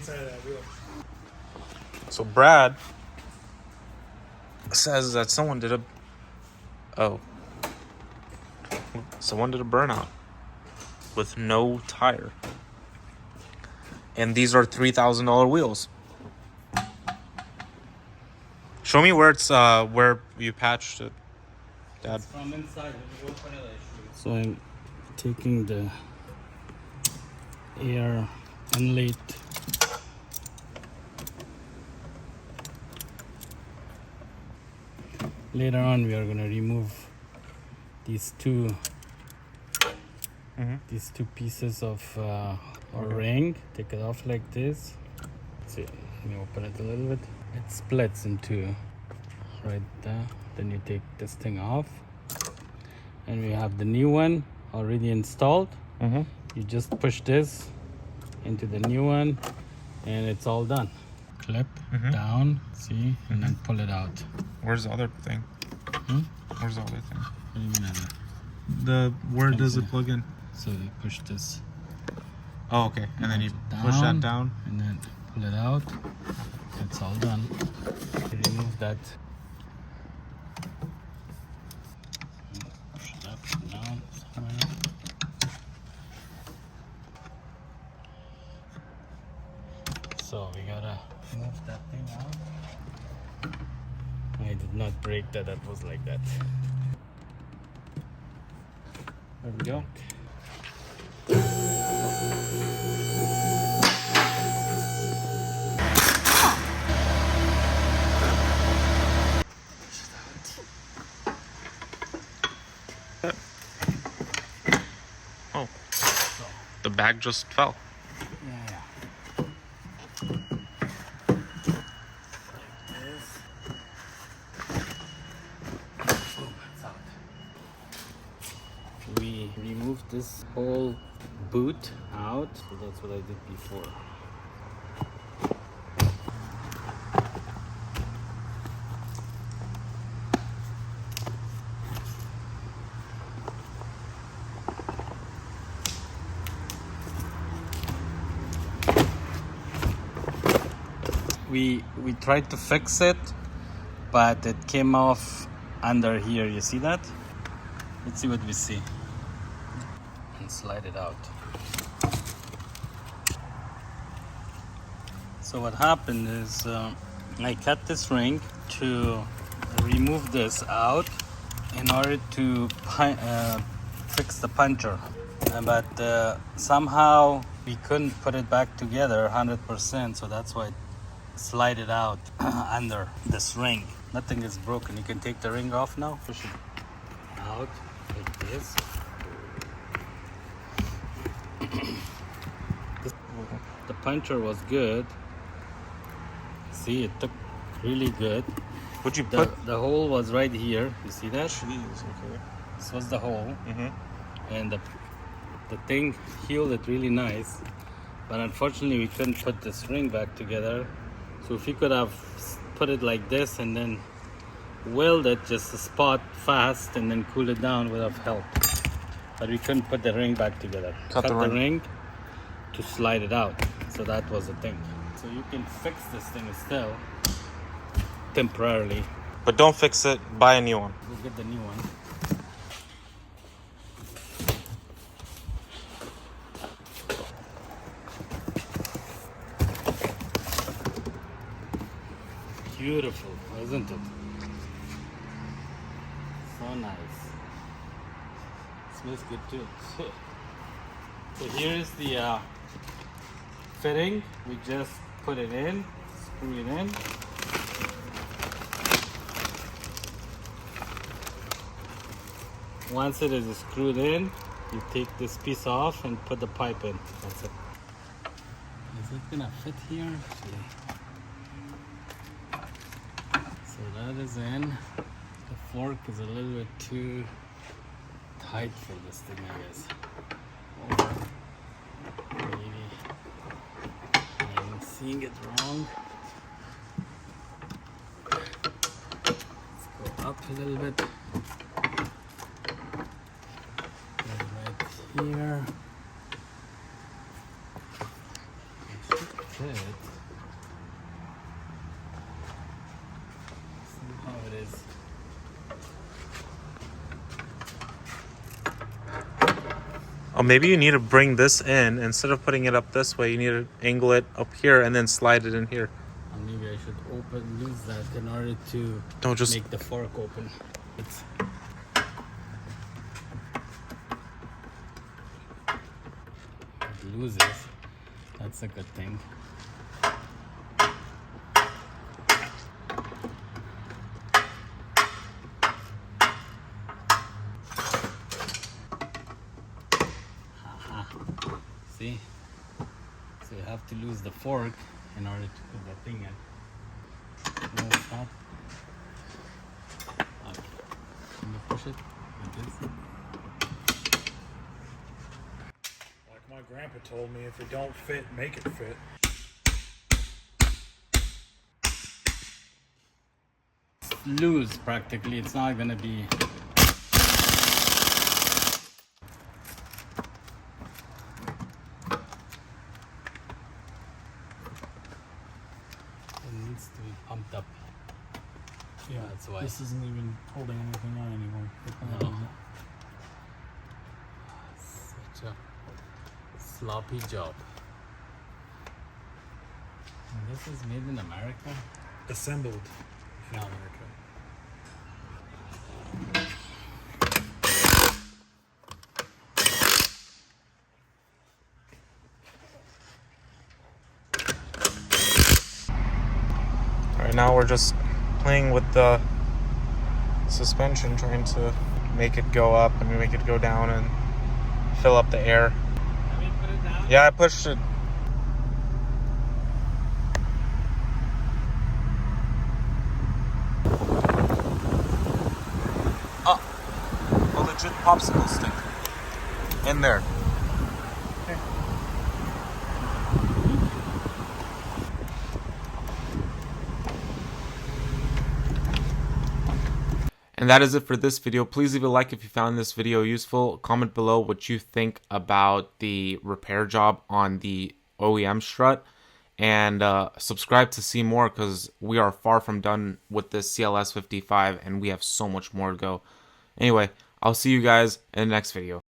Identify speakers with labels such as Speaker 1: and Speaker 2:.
Speaker 1: inside of that wheel.
Speaker 2: So Brad says that someone did a burnout with no tire. And these are $3,000 wheels. Show me where it's where you patched it, Dad.
Speaker 3: It's from inside. So I'm taking the air inlet. Later on, we are going to remove these two pieces of our ring. Take it off like this. See, let me open it a little bit. It splits into right there. Then you take this thing off, and we have the new one already installed. You just push this into the new one, and it's all done. Clip down, see, and then pull it out.
Speaker 2: Where's the other thing? Where's the other thing?
Speaker 3: What do you mean?
Speaker 2: Where does it plug in?
Speaker 3: So you push this.
Speaker 2: Oh, okay. And then you push that down,
Speaker 3: and then pull it out. It's all done. Remove that. Push it up and down somewhere. So we gotta move that thing out. I did not break that. That was like that.
Speaker 2: there we go. Oh, the bag just fell.
Speaker 3: Yeah. We removed this whole boot out, so that's what I did before. We tried to fix it, but it came off under here. You see that? Let's see what we see. And slide it out. So what happened is I cut this ring to remove this out in order to fix the puncture. But somehow we couldn't put it back together 100%, so that's why it slide it out under this ring. Nothing is broken. You can take the ring off now. Push it out like this. The puncture was good. See, it took really good.
Speaker 2: Would you put
Speaker 3: The hole was right here. You see that?
Speaker 2: Jeez, okay.
Speaker 3: This was the hole. And the thing healed it really nice. But unfortunately, we couldn't put this ring back together. So if we could have put it like this and then weld it just a spot fast and then cool it down would have helped. But we couldn't put the ring back together.
Speaker 2: Cut the ring
Speaker 3: to slide it out. So that was the thing. So you can fix this thing still temporarily.
Speaker 2: But don't fix it, buy a new one.
Speaker 3: We'll get the new one. Beautiful, isn't it? So nice. Smells good too. So here is the fitting. We just put it in, screw it in. Once it is screwed in, you take this piece off and put the pipe in. That's it. Is it gonna fit here? So that is in. The fork is a little bit too tight for this thing, I guess. Or maybe I'm seeing it wrong. Let's go up a little bit. Right here. It should it. See how it is.
Speaker 2: Oh, maybe you need to bring this in. Instead of putting it up this way, you need to angle it up here and then slide it in here.
Speaker 3: Or maybe I should lose that in order to
Speaker 2: Don't just
Speaker 3: make the fork open. It loses. That's a good thing. See? So you have to lose the fork in order to put that thing in. No, stop. Okay. Can you push it like this?
Speaker 1: Like my grandpa told me, if it don't fit, make it fit.
Speaker 3: Loose practically. It's not gonna be. It needs to be pumped up.
Speaker 1: Yeah,
Speaker 3: That's why.
Speaker 1: This isn't even holding anything on anymore.
Speaker 3: No. Such a sloppy job. And this is made in America?
Speaker 1: Assembled in
Speaker 3: No.
Speaker 1: America.
Speaker 2: Alright, now we're just playing with the suspension, trying to make it go up and make it go down and fill up the air.
Speaker 3: Have you put it down?
Speaker 2: Yeah, I pushed it. Oh, a legit popsicle stick in there. And that is it for this video. Please leave a like if you found this video useful. Comment below what you think about the repair job on the OEM strut. And subscribe to see more, because we are far from done with this CLS55 and we have so much more to go. Anyway, I'll see you guys in the next video.